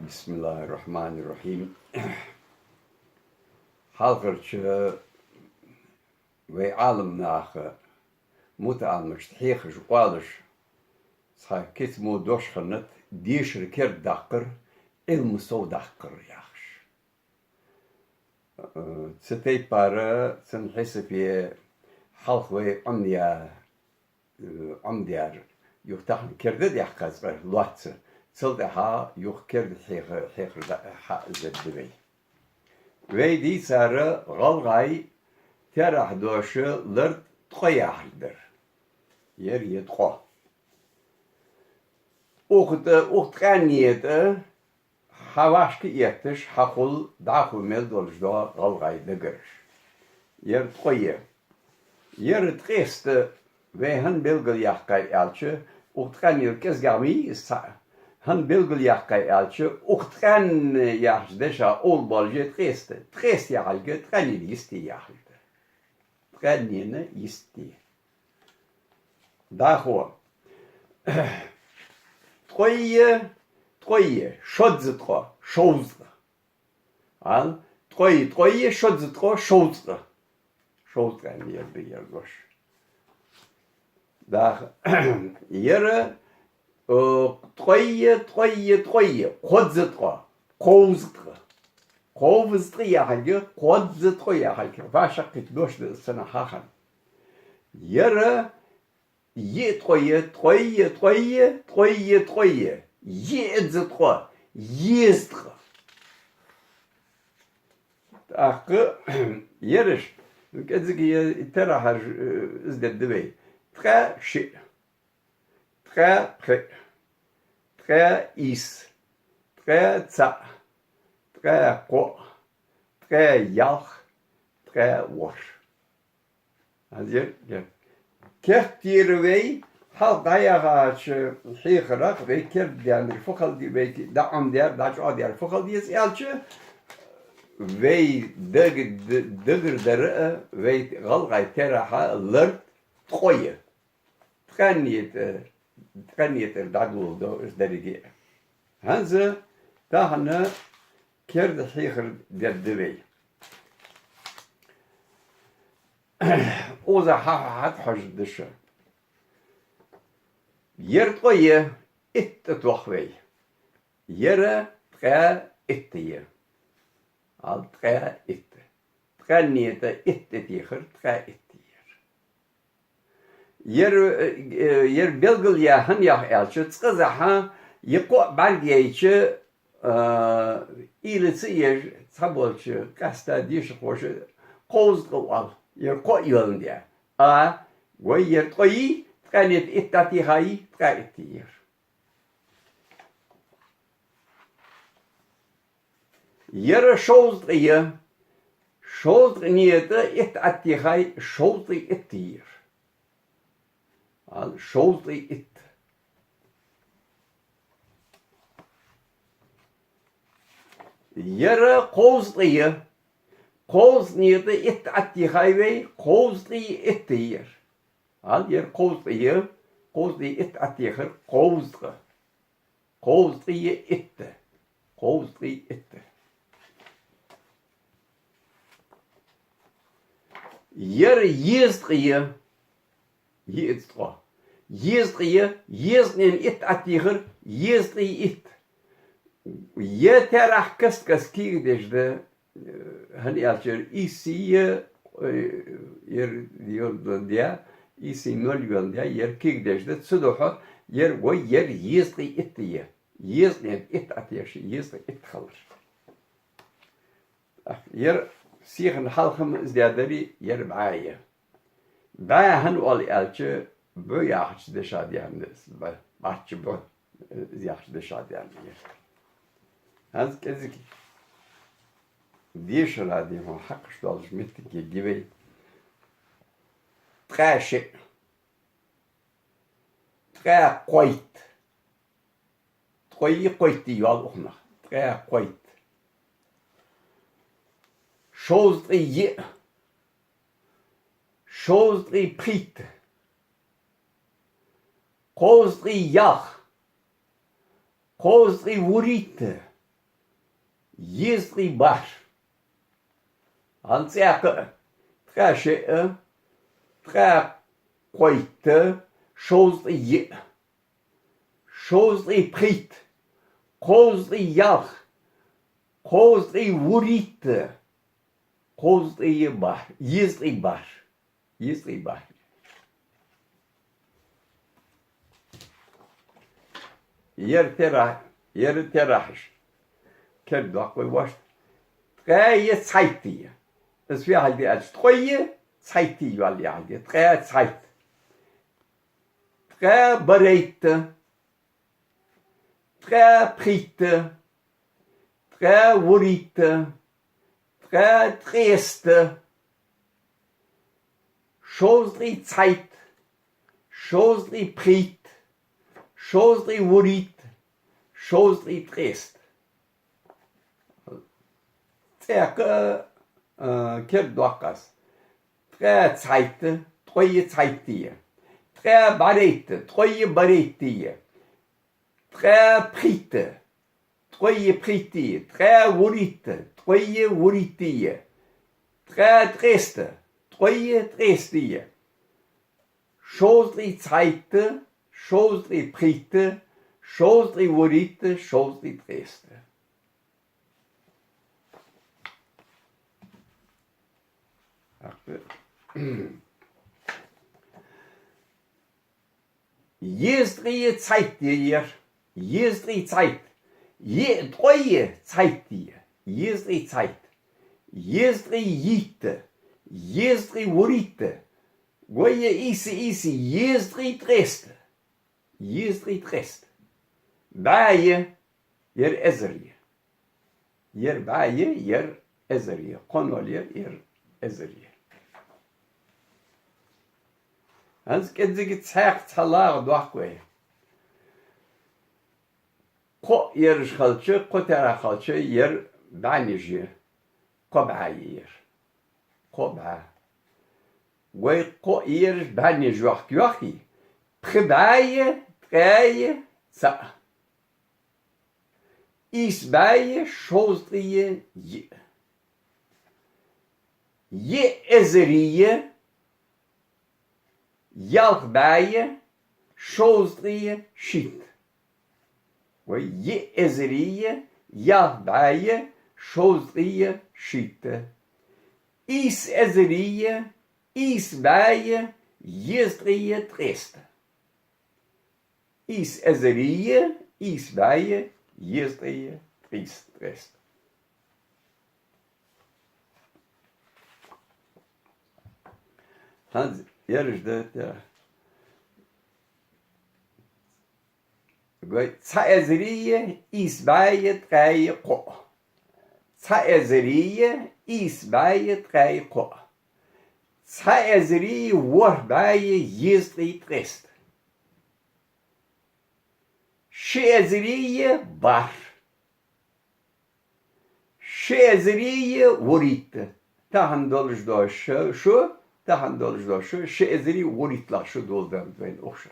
Bismillahirrahmanirrahim. Halkertje wij allem nach moeten aan me stijgers alles. Zij kit mo doorschennet die schrikker dakker ilmu so dakker jags. Zetay para sen hesapie halk wij amdiar yuhtahn kerde yakaz var luatse. Zildaha yok kerde heger ha zedbey. Wij die sare galgay terah doşu lert tqoyahdır. Yer yetqo. Uqtqan niyete havaşki yetiş haqul dahu meldoljda galgay degeriş. Yer tqoye. Yer tqeste ve han belgel yaqay elçi uqtqan yelkes gami han belgel yaqay elçi uqtqan yaxdeşa ol bolje tqeste. Tqest yaqalge tqan yisti yaqalge. Tqan yene yisti. Dahu Tqoye, şodztqo, şovztqo. Al, tqoye, şodztqo, şovztqo. Şovztqo yer bir yer goş. Da yere tqoye, qodztqo, qovztqo. Qovztqo yahalge, qodztqo yahalge. Vaşaqit goş da sana hahan. Yere ye tqoye. Yedztqo, yestqo. Akı yeriş. Kedziki terahar izdedbey. Tqa şi. Tqa qi. Tqa is. Tqa tsa. Tqa qo. Tqa yalx. Tqa wash. Hazır gel. Kehtirvey hal dayağaç hıhrak ve kerdiyanır fokal di ve dağım der daço der fokal diyes elçi ve degir der ve galgay teraha ler tqoye tqaniyet dagul do derigi hanze dahne kerd hıhır der devey oza hat hajdışı yer tqoye it tqoy yere tqa ittiye al tqa it tqa niyete it tihir tqa ittiyer yer belgil ya han ya elçi tqaza ha yqo balgeyçi ilisi yer sabolçi kasta diş qoşı qoz qal yer qo yolundia a ve yer tqoyi tqanit ittati hay tqa ittiyer yer şozdriye niyete ittati hay şozdri ittiyer al şozdri it yer qozdriye qoz niyete ittati hay ve qozdri ittiyer al yer qozdriye it attiyer qozdriye itte yer yezdriye yezdrin it attiyer yezdri it yeterah kas kigdeşde hani elçer isiye yer diyor diye isi nol yolda yer kigdeşde tsudoha yer ve yer yezdri ittiye yezdri it attiyer yezdri it kalır yer siğin halkım izdiyadari yer ba'ye ba'han ol elçi bu yaxşı da şadiyanız bahçı bu yaxşı da şadiyanız hans kezik diye şaladi ma hak şdalış mittik gibi tqaşi tqa qoyt tqoyi qoyt yol oxna tqa qoyt şozdri prit qozdri yach qozdri vurit Yizri bar. Anziaka. Trache. Tra quoite. Chose y. Chose prit. Cause yach. Cause wurite. Cause bar. Yizri bar. Yizri bar. Yer terahish. Kerdach washt. Drei Zeiti. Das wäre halt als treue Zeiti, weil ja die drei Zeit. Drei Bereite. Drei Prite. Drei Wurite. Drei Dresde. Chosri Zeit. Chosri Prit. Chosri Wurit. Chosri Dresde. Circa Kerdachas. Drei Zeiten, treue Zeiti. Drei Barete, treue Barete. Drei Prite, treue Prite. Drei Wurite, treue Wurite. Drei Dresde, treue Dresde. Chosri Zeite, Chosri Prite, Chosri Wurite, Chosri Dresde. Jezdrie Zeit dir, jezdrie Zeit, treue Zeit dir, jezdrie Zeit, jezdrie Jite, jezdrie Wurite, goje isi, jezdrie Dresde, jezdrie Dresde, baie, yer ezrie, yer baie, yer ezrie, konol yer ezrie. Hans kenzi gezeigt halar doakwe. Ko yer khalche, ko tera khalche yer banije. Ko bayer. Ko ba. We ko yer banije waki. Prebaye, traye, sa. Is baye chosrie ye. Ye ezeriye. Yalchbaye, chosrie, shit. Oui, ye ezeriye, yalchbaye, chosrie, shit. Is ezeriye, is baye, yezdrie, treste. Is ezeriye, is baye, yezdrie, treste. Hans, yarışda ya. Tsaezriye isbaye traye ko. Tsaezriye isbaye traye ko. Tsaezriye warbaye yezdri trest. Şezriye bar. Şezriye vurit. Tahan dolujda şu tahan dolujda şu şezri vuritla şu doldan ben oşa.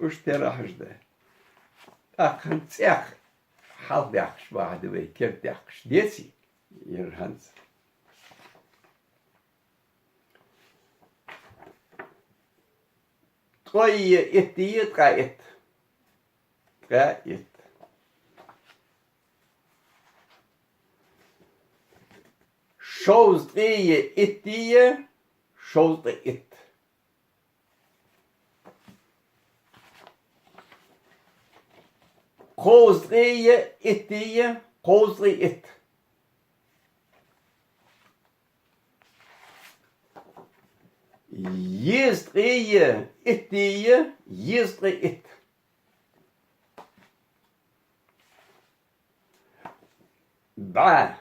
İşte rahjda. Akhan tsah hal yakş vaade ve kert yakş diyesi yerhans. Troye ettiye trayet. Trayet. Chose dreye ettiye, chose et. Cause dreye ettiye, cause et. Yezdreye ettiye, yezdre et. Ba.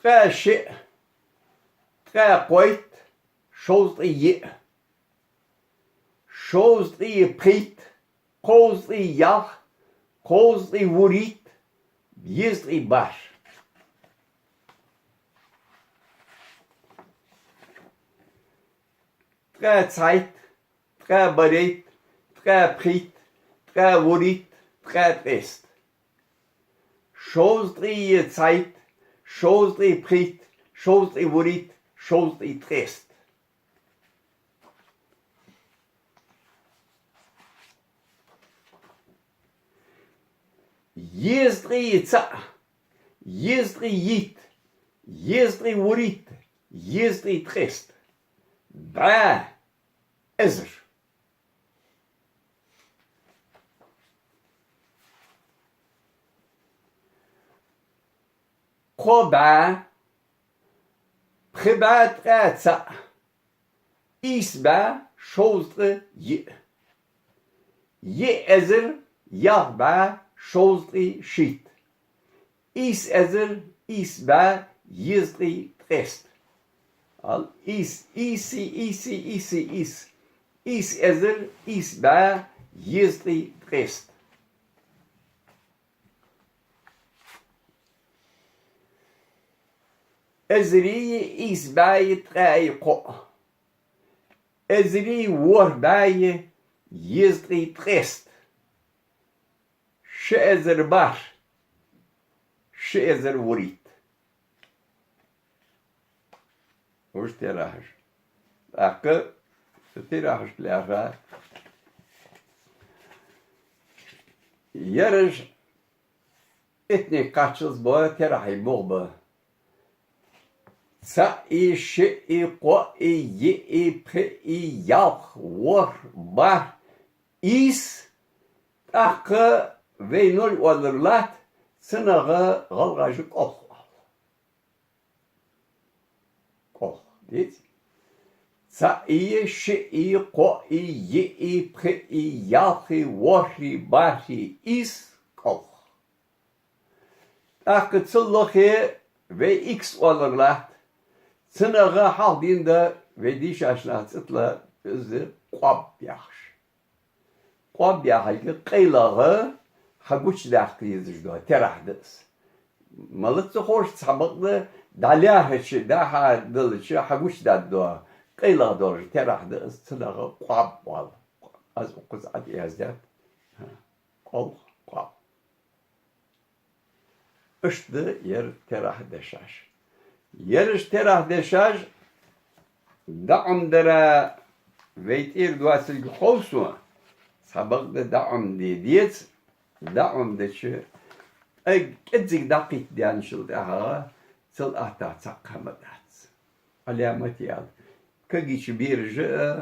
Trache, trapoit, chose prit, cause yach, cause wurit, yezdri bash. Tra Zeit, تقا بريت تقا بخيت تقا وريت تقا تريست شوز دي Zeit شوز دي بخيت شوز دي وريت شوز دي تريست يزدري تسا يزدري ييت يزدري وريت يزدري تريست با ازر قبا بخبات غاتسا إسبا شوزر ي ازر يغبا شوزري شيت إس ازر إسبا يزري تريست al is ezer is ba yezli trest ezri is bay traiqo ezri war bay yezli trest shezer bar shezer wurit وش تراهش أكو تراهش لأخا يرج اتني قاتشز بو تراهي مغبا سا إي شي إي قو إي ي إي بخي إي يالخ ور بار إيس أكو وينول ودرلات سنغا غلغاجك أخ Видите? Ца-и, ши-и, ко-и, е-и, пхи-и, ялхи, воши, баши, ис, kolch. Akı çıllığı ve x olurlar. Sınırı halinde ve diş aşına çıtla özü qab yaxş. Qab yaxı qıylağı haguç dağıtı yazıcı terahdız. Malıtı hoş sabıklı dalyahiçi daha dılıçı haguç dağıtı qıylağı doğru terahdız. Sınırı qab var. Az okuz ad yazdı. Qol qab. İşte yer terahdeşaj. Yeriş terahdeşaj da'um dara veytir duasıl gxolsu sabıqda da'um diyet da'um deçi eczik dakik diyanşıl daha sıl ahta çakamadat. Alamet yal. Kagiç birje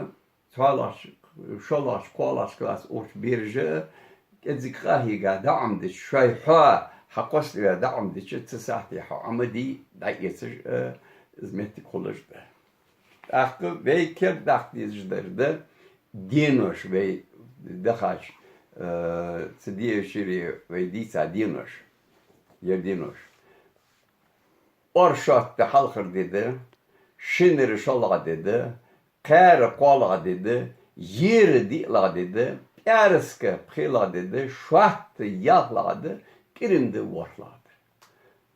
çalaş şolaş qolaş klas uç birje eczik qahiga da'um de şayha حقوس دعم ديش تساعتي عمدي دايتش زمتي كولجده أخو بيكر داخل يجدرده دينوش بي دخاش تديه شيري ويديسا دينوش يردينوش أرشات تحلخر ديده شنر شلغ ديده قار قولغ ديده ير ديلا ديده يارسك بخيلا ديده شوات يغلا ديده Kirinde varladı.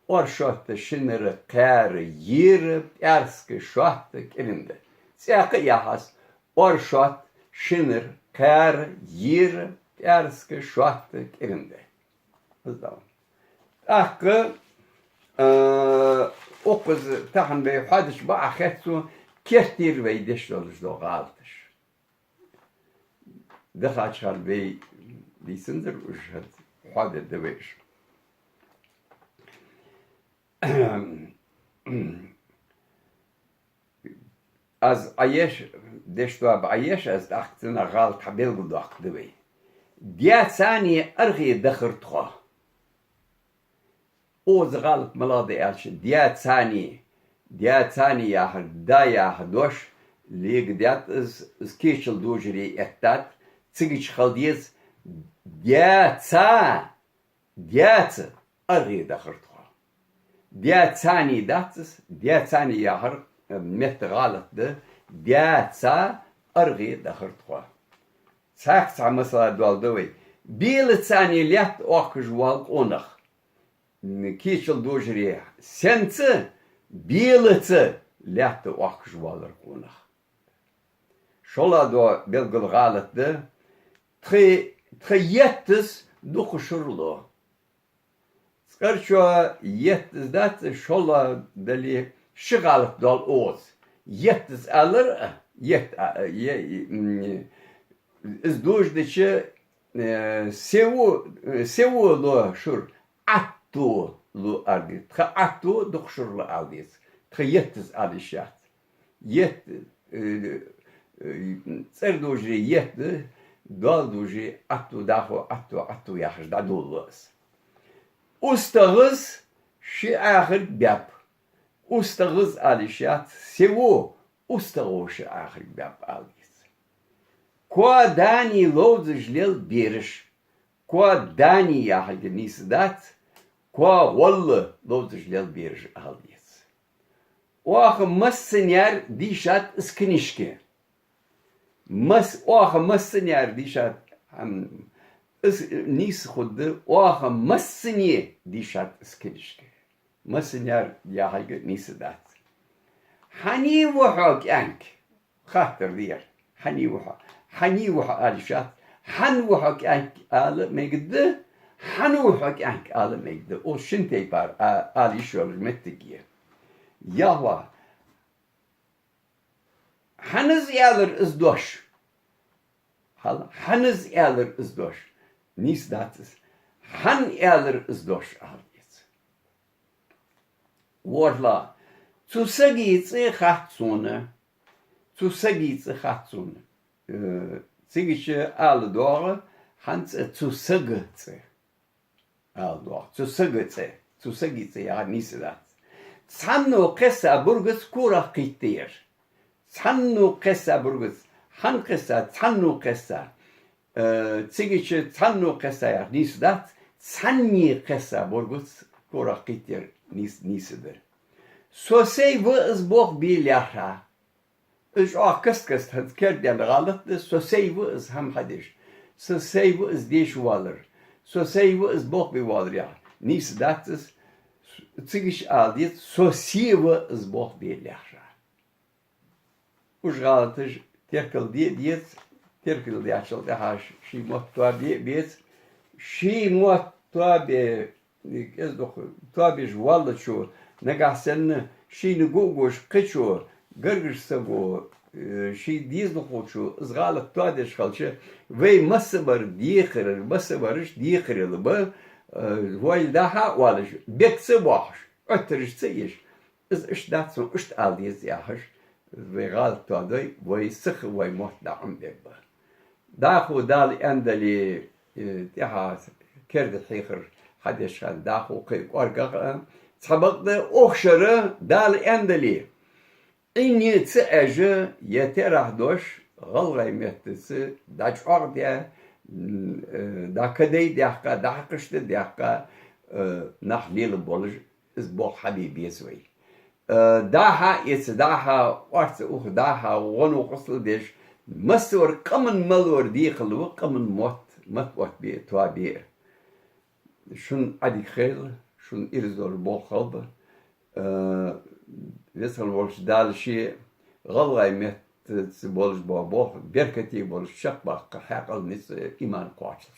Orşahtı şiniri kârı yeri erski şahtı kirinde. Siyakı yahas orşaht şinir kârı yeri erski şahtı kirinde. Hızdan. Akı o kız tahan bey hadis ba ahetsu kertir ve deşloluz do galtış. Daha çal bey lisindir uşhat hadet deveş. از عیش دشتوا با عیش از دختنا غال تبیل گداخت دوی دیا ثانی ارغی دخرت خوا اوز غالت ملاد الش دیا ثانی یا دا یا دوش لیگ دیات از کیشل دوجری اتات تیگیش خالدیز دیا ارغی دخرت دیا ثانی داتس دیا ثانی یاهر مت غلط ده دیا ثا ارغي دخرت خوا ساخت مثلا دول دوي بيل ثاني ليت اوخ جوال اونخ كيشل دوجري سنت بيل ث ليت اوخ جوال اونخ شلا دو بلغل غالت ده تخيتس دو خشرلو سكرشو يتس دات شلا دلي شغالت دال اوز يتس alır yet iz duş dışı sevu lo şur attu lo ardi tra attu dokşurlu aldis tra yettis alişat yet ser duji yet dal duji attu daho attu yaxş da dolus ustagız şi ahir bap ustagız alişat sevu ustagı şi ahir bap aldis Qua dani lodz lel birish, qua dani yahal nisdat, qua walla lodz lel birish aldis. Oach massenjar dishat sknishke. Oach massenjar dishat nis khudde oach massenje dishat sknishke. Massenjar yahal nisdat. Hani wahak ank. Khater dir. Hani wahak. حني وحالشات حن وحك أنك آل مجد حن وحك أنك آل مجد أو شنتي بار آل شغل متجيه ياوا حنز يالر إزدوش هلا حنز يالر إزدوش نيس داتس حن يالر إزدوش آليس ورلا تسجيت خاتسونه تسجيت خاتسونه Zigische alle Dore, Hans zu Sögetze. Also, zu Sögetze, ja, nicht das. Zanno Kessa Burgus Kurach Kitir. Zanno Kessa Burgus, Han Kessa, Zanno Kessa. Zigische Zanno Kessa, ja, nicht das. Zanni Kessa Burgus Kurach Kitir, nicht das. So sei, wo es Boch Bilacha. إيش كست هاد كرد يعني غلط سو سيفو إز هم حدش سو سيفو إز ديش والر سو سيفو إز بوق بوالر يعني نيس داتس تيجيش عاديت سو سيفو إز بوق بيليحشا وش غلطش تركل ديت تركل دي عشان تحاش شي موتوا بيت شي موتوا بي إز دخ توابيش والله شو نجح سن شي نجوجوش قشور Gărgăș să vă și diznuhoču zgală toate șalce vei măsăbăr diecără măsăbărăș diecără bă voi da ha oalăș bec să boaș ötărăș să ieși își dați un își aldiz iaș vei gal toate voi săh voi mot da ambe bă da hu dal endali تها كرد حيخر حدش خان da hu qi qorqa sabaqda oxşarı dal endali İnni ece yeterah doş galgay mehtesi daç ordia da kadey dahka dahkıştı dahka nahlil boluş iz bol habibiyes vay daha etse daha orta daha onu qısıl deş masur qamen malur diqlu qamen mot bi tuabi şun adi khel şun irzor bol qalb Весел больше дальше غلغة مت تبولش بابوه بركتي بولش شق بقى حقل نس إيمان قاتل